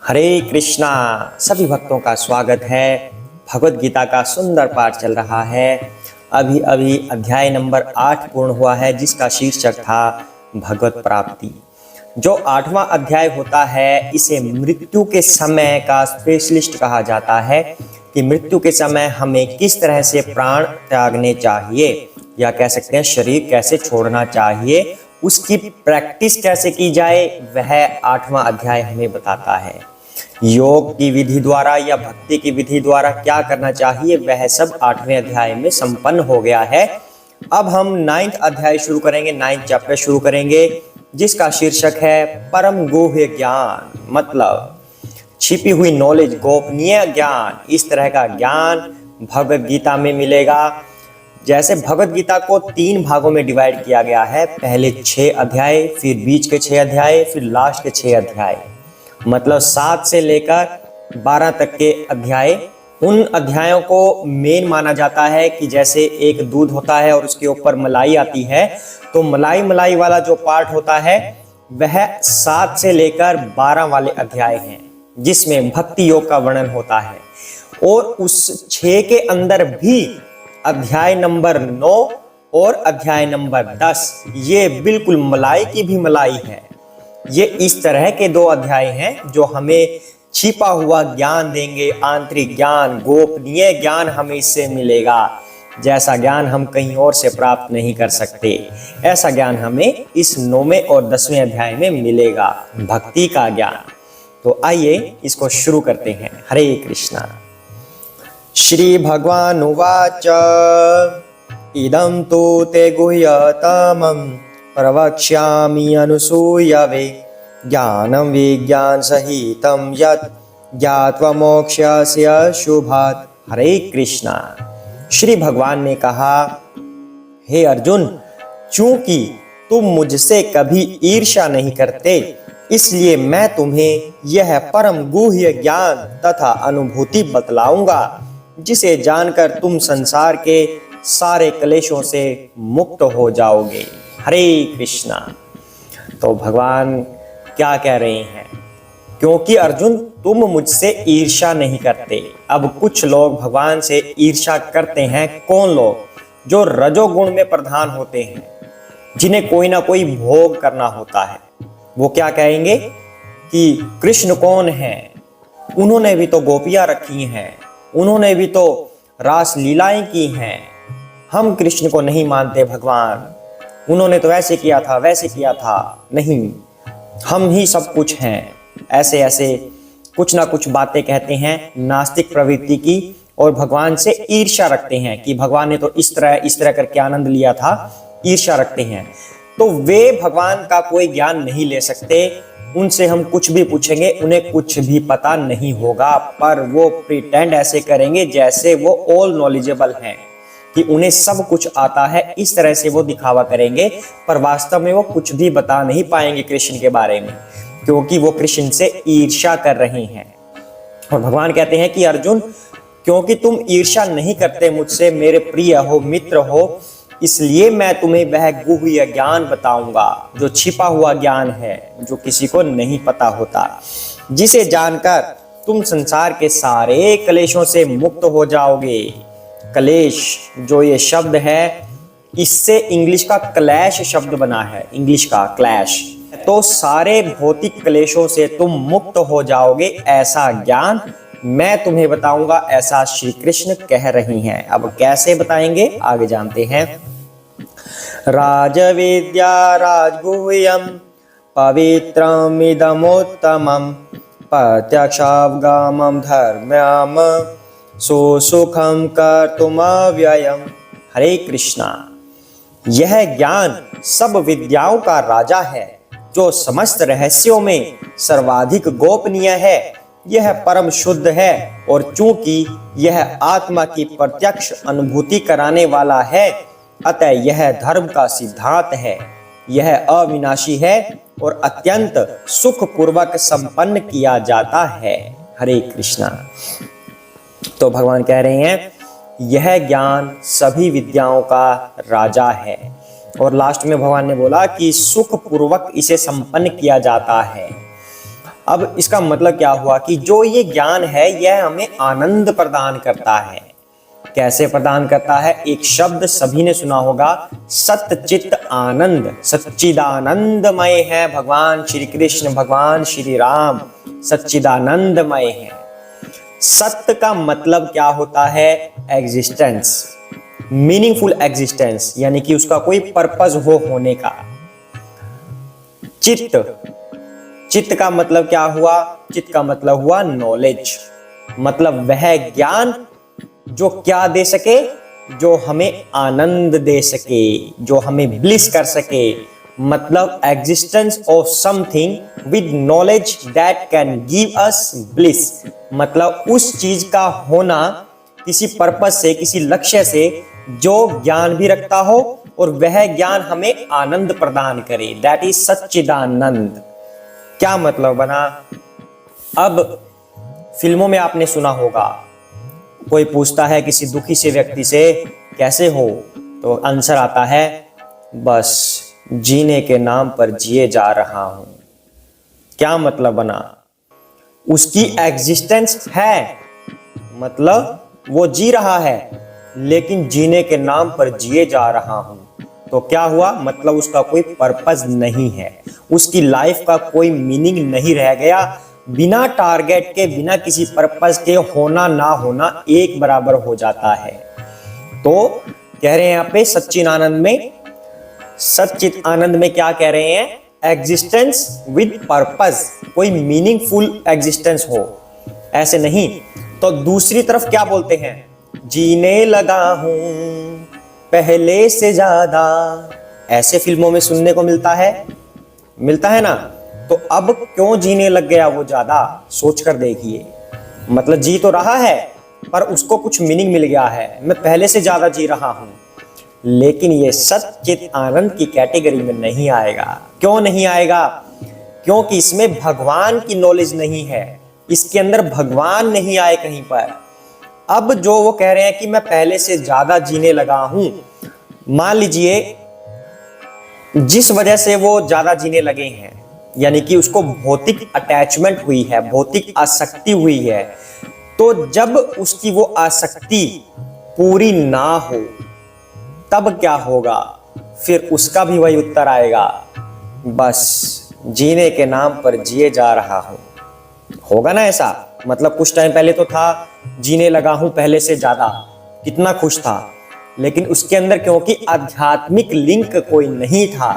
हरे कृष्णा। सभी भक्तों का स्वागत है। भगवत गीता का सुंदर पाठ चल रहा है। अभी अभी अध्याय नंबर 8 पूर्ण हुआ है, जिसका शीर्षक था भगवत प्राप्ति। जो 8वां अध्याय होता है, इसे मृत्यु के समय का स्पेशलिस्ट कहा जाता है कि मृत्यु के समय हमें किस तरह से प्राण त्यागने चाहिए, या कह सकते हैं शरीर कैसे छोड़ना चाहिए, उसकी प्रैक्टिस कैसे की जाए, वह 8वां अध्याय हमें बताता है। योग की विधि द्वारा या भक्ति की विधि द्वारा क्या करना चाहिए, वह सब 8वें अध्याय में संपन्न हो गया है। अब हम 9th अध्याय शुरू करेंगे, 9th चैप्टर शुरू करेंगे, जिसका शीर्षक है परम गुह्य ज्ञान। मतलब छिपी हुई नॉलेज, गोपनीय ज्ञान। इस तरह का ज्ञान भगवत गीता में मिलेगा। जैसे भगवत गीता को 3 भागों में डिवाइड किया गया है, पहले 6 अध्याय, फिर बीच के 6 अध्याय, फिर लास्ट के 6 अध्याय। मतलब 7 से लेकर 12 तक के अध्याय। उन अध्यायों को मेन माना जाता है कि जैसे एक दूध होता है और उसके ऊपर मलाई आती है, तो मलाई वाला जो पार्ट होता है वह 7 से लेकर 12 वाले अध्याय हैं, जिसमें भक्ति योग का वर्णन होता है। और उस 6 के अंदर भी अध्याय नंबर 9 और अध्याय नंबर 10 ये बिल्कुल मलाई की भी मलाई है। ये इस तरह के 2 अध्याय हैं जो हमें छिपा हुआ ज्ञान देंगे, आंतरिक ज्ञान, गोपनीय ज्ञान हमें इससे मिलेगा। जैसा ज्ञान हम कहीं और से प्राप्त नहीं कर सकते, ऐसा ज्ञान हमें इस 9वें और 10वें अध्याय में मिलेगा, भक्ति का ज्ञान। तो आइए इसको शुरू करते हैं। हरे कृष्णा। श्री भगवान उवाच इदं तु ते गुह्यतमं प्रवक्ष्यामि अनुसूयवे ज्ञानं विज्ञान सहितं यत् ज्ञात्वा मोक्ष्यस्य शुभात्। हरे कृष्णा। श्री भगवान ने कहा, हे अर्जुन, चूंकि तुम मुझसे कभी ईर्ष्या नहीं करते, इसलिए मैं तुम्हें यह परम गुह्य ज्ञान तथा अनुभूति बतलाऊंगा, जिसे जानकर तुम संसार के सारे क्लेशों से मुक्त हो जाओगे। हरे कृष्णा। तो भगवान क्या कह रहे हैं? क्योंकि अर्जुन तुम मुझसे ईर्ष्या नहीं करते। अब कुछ लोग भगवान से ईर्ष्या करते हैं। कौन लोग? जो रजोगुण में प्रधान होते हैं, जिन्हें कोई ना कोई भोग करना होता है। वो क्या कहेंगे कि कृष्ण कौन है? उन्होंने भी तो गोपियां रखी हैं, उन्होंने भी तो रास लीलाएं की हैं। हम कृष्ण को नहीं मानते भगवान, उन्होंने तो ऐसे किया था, वैसे किया था। नहीं, हम ही सब कुछ हैं। ऐसे ऐसे कुछ ना कुछ बातें कहते हैं नास्तिक प्रवृत्ति की, और भगवान से ईर्ष्या रखते हैं कि भगवान ने तो इस तरह करके आनंद लिया था। ईर्ष्या रखते हैं, तो वे भगवान का कोई ज्ञान नहीं ले सकते। उनसे हम कुछ भी पूछेंगे, उन्हें कुछ भी पता नहीं होगा, पर वो प्रिटेंड ऐसे करेंगे जैसे वो ऑल नॉलेजेबल हैं, कि उन्हें सब कुछ आता है। इस तरह से वो दिखावा करेंगे, पर वास्तव में वो कुछ भी बता नहीं पाएंगे कृष्ण के बारे में, क्योंकि वो कृष्ण से ईर्ष्या कर रहे हैं। और भगवान कहते हैं कि अर्जुन, क्योंकि तुम ईर्ष्या नहीं करते मुझसे, मेरे प्रिय हो, मित्र हो, इसलिए मैं तुम्हें वह गुह्य ज्ञान बताऊंगा, जो छिपा हुआ ज्ञान है, जो किसी को नहीं पता होता, जिसे जानकर तुम संसार के सारे क्लेशों से मुक्त हो जाओगे। क्लेश, जो ये शब्द है, इससे इंग्लिश का क्लैश शब्द बना है, इंग्लिश का क्लैश। तो सारे भौतिक क्लेशों से तुम मुक्त हो जाओगे, ऐसा ज्ञान मैं तुम्हें बताऊंगा, ऐसा श्री कृष्ण कह रही हैं। अब कैसे बताएंगे, आगे जानते हैं। राजविद्या राजगुह्यं पवित्रमिदमुत्तमं प्रत्यक्षावगमं धर्म्यं सुसुखं कर्तुमव्ययम्। हरे कृष्णा। यह ज्ञान सब विद्याओं का राजा है, जो समस्त रहस्यों में सर्वाधिक गोपनीय है। यह परम शुद्ध है, और चूंकि यह आत्मा की प्रत्यक्ष अनुभूति कराने वाला है, अतः यह धर्म का सिद्धांत है। यह अविनाशी है और अत्यंत सुख पूर्वक संपन्न किया जाता है। हरे कृष्णा। तो भगवान कह रहे हैं, यह ज्ञान सभी विद्याओं का राजा है। और लास्ट में भगवान ने बोला कि सुख पूर्वक इसे संपन्न किया जाता है। अब इसका मतलब क्या हुआ कि जो ये ज्ञान है यह हमें आनंद प्रदान करता है। कैसे प्रदान करता है? एक शब्द सभी ने सुना होगा, सच्चित आनंद। सच्चिदानंदमय है भगवान श्री कृष्ण, भगवान श्री राम सच्चिदानंदमय है। सत्य का मतलब क्या होता है? एग्जिस्टेंस, मीनिंगफुल एग्जिस्टेंस, यानी कि उसका कोई पर्पस हो होने का। चित्त, चित्त का मतलब क्या हुआ? चित्त का मतलब हुआ नॉलेज, मतलब वह ज्ञान जो क्या दे सके? जो हमें आनंद दे सके, जो हमें ब्लिस कर सके। मतलब existence of something with knowledge that can give us bliss, मतलब उस चीज का होना किसी पर्पस से, किसी लक्ष्य से, जो ज्ञान भी रखता हो और वह ज्ञान हमें आनंद प्रदान करे। दैट इज सच्चिदानंद। क्या मतलब बना? अब फिल्मों में आपने सुना होगा, कोई पूछता है किसी दुखी से व्यक्ति से, कैसे हो? तो आंसर आता है, बस जीने के नाम पर जिए जा रहा हूं। क्या मतलब बना? उसकी एग्जिस्टेंस है, मतलब वो जी रहा है, लेकिन जीने के नाम पर जिए जा रहा हूं। तो क्या हुआ? मतलब उसका कोई पर्पस नहीं है, उसकी लाइफ का कोई मीनिंग नहीं रह गया। बिना टारगेट के, बिना किसी पर्पस के होना ना होना एक बराबर हो जाता है। तो कह रहे हैं यहाँ पे सच्चिद आनंद में, सच्चिद आनंद में क्या कह रहे हैं? एग्जिस्टेंस विद पर्पस, कोई मीनिंगफुल एग्जिस्टेंस हो, ऐसे नहीं। तो दूसरी तरफ क्या बोलते हैं? जीने लगा हूं पहले से ज्यादा, ऐसे फिल्मों में सुनने को मिलता है ना। तो अब क्यों जीने लग गया वो ज्यादा? सोच कर देखिए, मतलब जी तो रहा है पर उसको कुछ मीनिंग मिल गया है, मैं पहले से ज्यादा जी रहा हूं। लेकिन ये सच्चित आनंद की कैटेगरी में नहीं आएगा। क्यों नहीं आएगा? क्योंकि इसमें भगवान की नॉलेज नहीं है, इसके अंदर भगवान नहीं आए कहीं पर। अब जो वो कह रहे हैं कि मैं पहले से ज्यादा जीने लगा हूं, मान लीजिए जिस वजह से वो ज्यादा जीने लगे हैं, यानी कि उसको भौतिक अटैचमेंट हुई है, भौतिक आसक्ति हुई है, तो जब उसकी वो आसक्ति पूरी ना हो तब क्या होगा? फिर उसका भी वही उत्तर आएगा, बस जीने के नाम पर जिए जा रहा हूं। होगा ना ऐसा? मतलब कुछ टाइम पहले तो था जीने लगा हूं पहले से ज्यादा, कितना खुश था, लेकिन उसके अंदर क्योंकि आध्यात्मिक लिंक कोई नहीं था,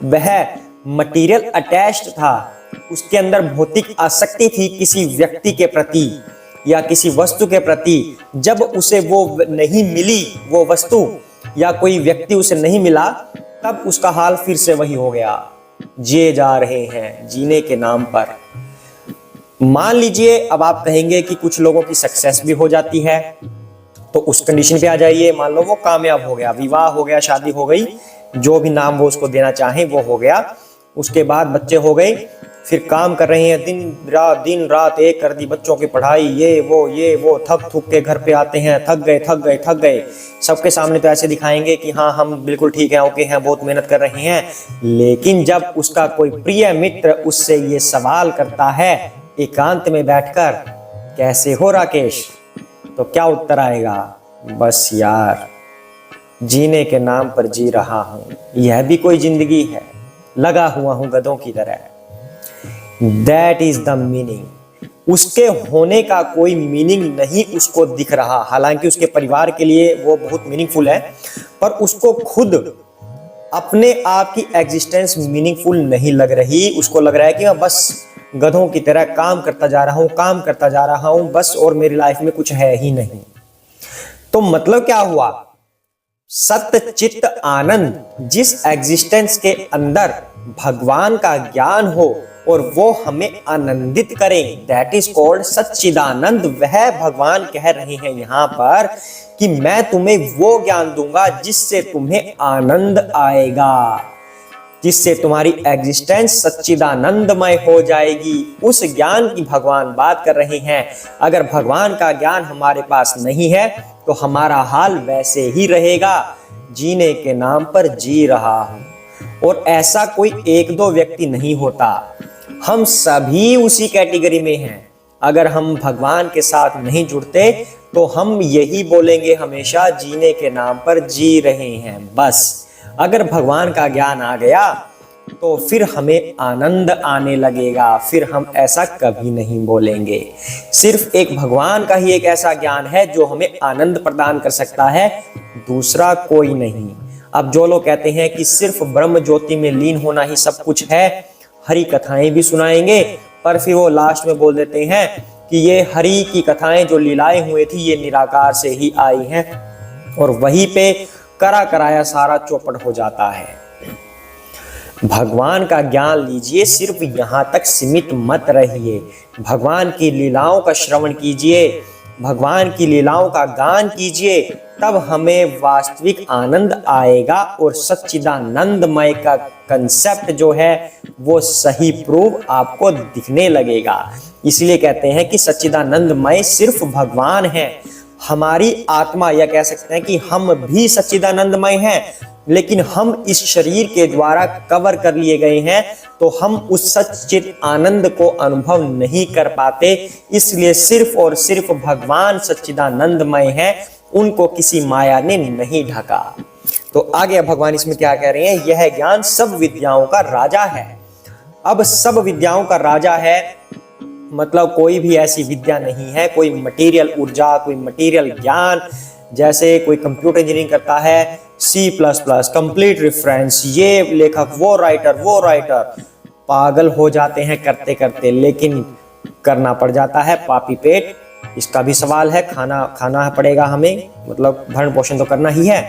वह मटेरियल अटैच्ड था, उसके अंदर भौतिक आसक्ति थी किसी व्यक्ति के प्रति या किसी वस्तु के प्रति। जब उसे वो नहीं मिली, वो वस्तु या कोई व्यक्ति उसे नहीं मिला, तब उसका हाल फिर से वही हो गया, जिए जा रहे हैं जीने के नाम पर। मान लीजिए अब आप कहेंगे कि कुछ लोगों की सक्सेस भी हो जाती है, तो उस कंडीशन पे आ जाइए। मान लो वो कामयाब हो गया, विवाह हो गया, शादी हो गई, जो भी नाम वो उसको देना चाहे वो हो गया, उसके बाद बच्चे हो गए, फिर काम कर रहे हैं, दिन रात एक कर दी, बच्चों की पढ़ाई, ये वो, थक थुक के घर पे आते हैं, थक गए। सबके सामने तो ऐसे दिखाएंगे कि हाँ हम बिल्कुल ठीक है, ओके हैं, बहुत मेहनत कर रहे हैं। लेकिन जब उसका कोई प्रिय मित्र उससे ये सवाल करता है एकांत में बैठकर, कैसे हो राकेश? तो क्या उत्तर आएगा? बस यार जीने के नाम पर जी रहा हूं, यह भी कोई जिंदगी है, लगा हुआ हूं गधों की तरह। That is the meaning. उसके होने का कोई मीनिंग नहीं उसको दिख रहा, हालांकि उसके परिवार के लिए वो बहुत मीनिंगफुल है, पर उसको खुद अपने आप की एग्जिस्टेंस मीनिंगफुल नहीं लग रही। उसको लग रहा है कि मैं बस गधों की तरह काम करता जा रहा हूं बस, और मेरी लाइफ में कुछ है ही नहीं। तो मतलब क्या हुआ? सत्य चित्त आनंद, जिस एग्जिस्टेंस के अंदर भगवान का ज्ञान हो और वो हमें आनंदित करे, दैट इज कॉल्ड सच्चिदानंद। वह भगवान कह रहे हैं यहाँ पर कि मैं तुम्हें वो ज्ञान दूंगा जिससे तुम्हें आनंद आएगा, जिससे तुम्हारी एग्जिस्टेंस सच्चिदानंदमय हो जाएगी। उस ज्ञान की भगवान बात कर रहे हैं। अगर भगवान का ज्ञान हमारे पास नहीं है तो हमारा हाल वैसे ही रहेगा, जीने के नाम पर जी रहा हूं। और ऐसा कोई एक दो व्यक्ति नहीं होता, हम सभी उसी कैटेगरी में हैं। अगर हम भगवान के साथ नहीं जुड़ते तो हम यही बोलेंगे हमेशा जीने के नाम पर जी रहे हैं बस। अगर भगवान का ज्ञान आ गया तो फिर हमें आनंद आने लगेगा, फिर हम ऐसा कभी नहीं बोलेंगे। सिर्फ एक भगवान का ही एक ऐसा ज्ञान है जो हमें आनंद प्रदान कर सकता है, दूसरा कोई नहीं। अब जो लोग कहते हैं कि सिर्फ ब्रह्म ज्योति में लीन होना ही सब कुछ है, हरि कथाएं भी सुनाएंगे, पर फिर वो लास्ट में बोल देते हैं कि ये हरि की कथाएं जो लीलाएं हुई थी ये निराकार से ही आई हैं, और वहीं पे करा कराया सारा चौपट हो जाता है। भगवान का ज्ञान लीजिए, सिर्फ यहाँ तक सीमित मत रहिए। भगवान की लीलाओं का श्रवण कीजिए, भगवान की लीलाओं का गान कीजिए, तब हमें वास्तविक आनंद आएगा और सच्चिदानंदमय का कंसेप्ट जो है वो सही प्रूव आपको दिखने लगेगा। इसलिए कहते हैं कि सच्चिदानंदमय सिर्फ भगवान है। हमारी आत्मा, या कह सकते हैं कि हम भी सच्चिदानंदमय हैं, लेकिन हम इस शरीर के द्वारा कवर कर लिए गए हैं, तो हम उस सच्चिद आनंद को अनुभव नहीं कर पाते। इसलिए सिर्फ और सिर्फ भगवान सच्चिदानंदमय हैं, उनको किसी माया ने नहीं ढका। तो आगे भगवान इसमें क्या कह रहे हैं, यह ज्ञान सब विद्याओं का राजा है। अब सब विद्याओं का राजा है मतलब कोई भी ऐसी विद्या नहीं है, कोई मटेरियल ऊर्जा, कोई मटेरियल ज्ञान, जैसे कोई कंप्यूटर इंजीनियरिंग करता है C++, कंप्लीट रेफरेंस, ये लेखक, वो राइटर, पागल हो जाते हैं करते करते, लेकिन करना पड़ जाता है पापी पेट। इसका भी सवाल है, खाना पड़ेगा हमें, मतलब भरण पोषण तो करना ही है।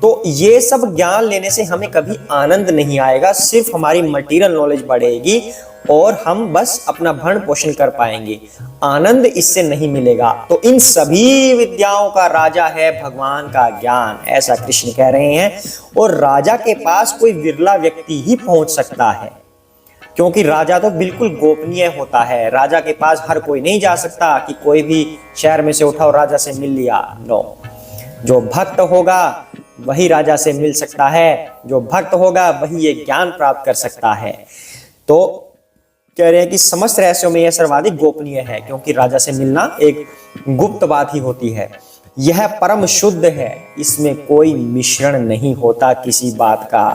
तो ये सब ज्ञान लेने से हमें कभी आनंद नहीं आएगा, सिर्फ हमारी मटेरियल नॉलेज बढ़ेगी और हम बस अपना भरण पोषण कर पाएंगे, आनंद इससे नहीं मिलेगा। तो इन सभी विद्याओं का राजा है भगवान का ज्ञान, ऐसा कृष्ण कह रहे हैं। और राजा के पास कोई विरला व्यक्ति ही पहुंच सकता है, क्योंकि राजा तो बिल्कुल गोपनीय होता है। राजा के पास हर कोई नहीं जा सकता कि कोई भी शहर में से उठा और राजा से मिल लिया, नो। जो भक्त होगा वही राजा से मिल सकता है, जो भक्त होगा वही ये ज्ञान प्राप्त कर सकता है। तो कह रहे हैं कि समस्त रहस्यों में यह सर्वाधिक गोपनीय है, क्योंकि राजा से मिलना एक गुप्त बात ही होती है। यह परम शुद्ध है, इसमें कोई मिश्रण नहीं होता किसी बात का,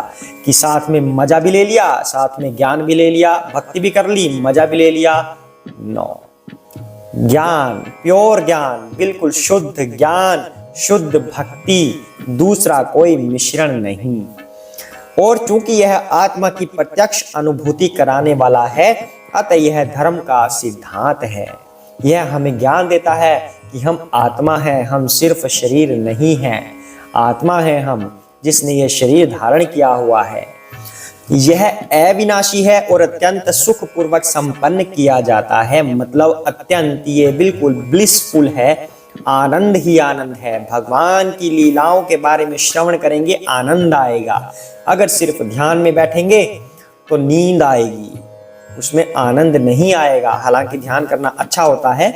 कि साथ में मजा भी ले लिया, साथ में ज्ञान भी ले लिया, भक्ति भी कर ली, मजा भी ले लिया, नो। ज्ञान, प्योर ज्ञान, बिल्कुल शुद्ध ज्ञान, शुद्ध भक्ति, दूसरा कोई मिश्रण नहीं। और चूंकि यह आत्मा की प्रत्यक्ष अनुभूति कराने वाला है, अतः यह धर्म का सिद्धांत है। यह हमें ज्ञान देता है कि हम आत्मा हैं, हम सिर्फ शरीर नहीं हैं। आत्मा है हम, जिसने यह शरीर धारण किया हुआ है। यह अविनाशी है और अत्यंत सुखपूर्वक संपन्न किया जाता है, मतलब अत्यंत, ये बिल्कुल ब्लिसफुल है, आनंद ही आनंद है। भगवान की लीलाओं के बारे में श्रवण करेंगे, आनंद आएगा। अगर सिर्फ ध्यान में बैठेंगे तो नींद आएगी, उसमें आनंद नहीं आएगा। हालांकि ध्यान करना अच्छा होता है,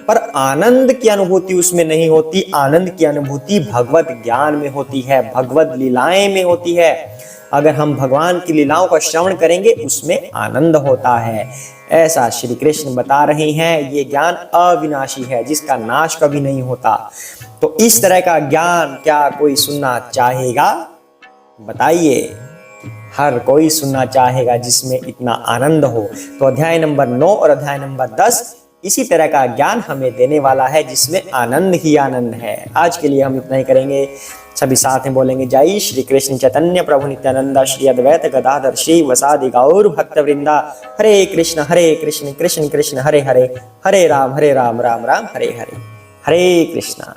पर आनंद की अनुभूति उसमें नहीं होती। आनंद की अनुभूति भगवत ज्ञान में होती है, भगवत लीलाएं में होती है। अगर हम भगवान की लीलाओं का श्रवण करेंगे उसमें आनंद होता है, ऐसा श्री कृष्ण बता रहे हैं। ये ज्ञान अविनाशी है, जिसका नाश कभी नहीं होता। तो इस तरह का ज्ञान क्या कोई सुनना चाहेगा? बताइए, हर कोई सुनना चाहेगा जिसमें इतना आनंद हो। तो अध्याय नंबर 9 और अध्याय नंबर 10 इसी तरह का ज्ञान हमें देने वाला है, जिसमें आनंद ही आनंद है। आज के लिए हम इतना ही करेंगे, सभी साथ में बोलेंगे जय श्री कृष्ण चैतन्य प्रभु नित्यानंद श्री अद्वैत गदाधर श्री वसादि गौर भक्त वृंदा। हरे कृष्ण कृष्ण कृष्ण हरे हरे, हरे राम राम राम हरे हरे, हरे कृष्णा।